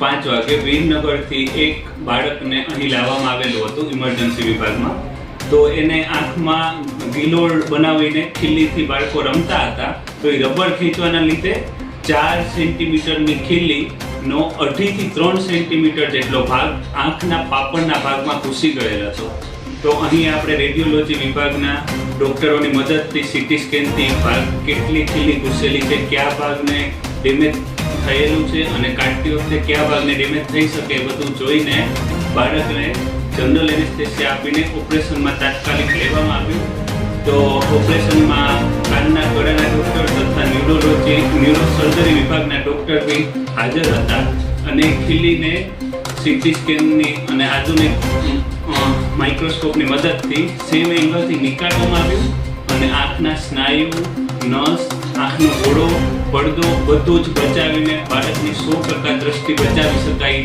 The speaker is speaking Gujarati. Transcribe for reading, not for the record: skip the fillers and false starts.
5 વાગે વીરનગરથી એક બાળકને અહીં લાવવામાં આવેલું હતું ઇમરજન્સી વિભાગમાં. તો એને આંખમાં ગિલોળ બનાવીને ખીલ્લીથી બાળકો રમતા હતા. તો એ રબર ખેંચવાના લીધે 4 સેન્ટીમીટરની ખીલ્લીનો 2.5 થી 3 સેન્ટીમીટર જેટલો ભાગ આંખના પાપણના ભાગમાં ઘૂસી ગયેલ હતો. તો અહીં આપણે રેડિયોલોજી વિભાગના ડૉક્ટરોની મદદથી સીટી સ્કેનથી ભાગ કેટલી ખીલ્લી ઘૂસેલી છે, કયા ભાગને ડેમેજ થયેલું છે અને કાઢતી વખતે કયા ભાગને ડેમેજ થઈ શકે એ બધું જોઈને બાળકને જનરલ એનેસ્થેસિયા આપીને ઓપરેશનમાં તાત્કાલિક લેવામાં આવ્યું. તો ઓપરેશનમાં કાનના ગળાના ડૉક્ટર તથા ન્યુરોસર્જરી વિભાગના ડૉક્ટર બી હાજર હતા અને ખીલ્લીને સીટી સ્કેનની અને આધુનિક માઇક્રોસ્કોપની મદદથી સેમ એંગલથી નીકાળવામાં આવ્યું અને આંખના સ્નાયુ, નસ, આંખનો ગોળો, પડદો બધું જ બચાવીને બાળકની 100% દ્રષ્ટિ બચાવી શકાય.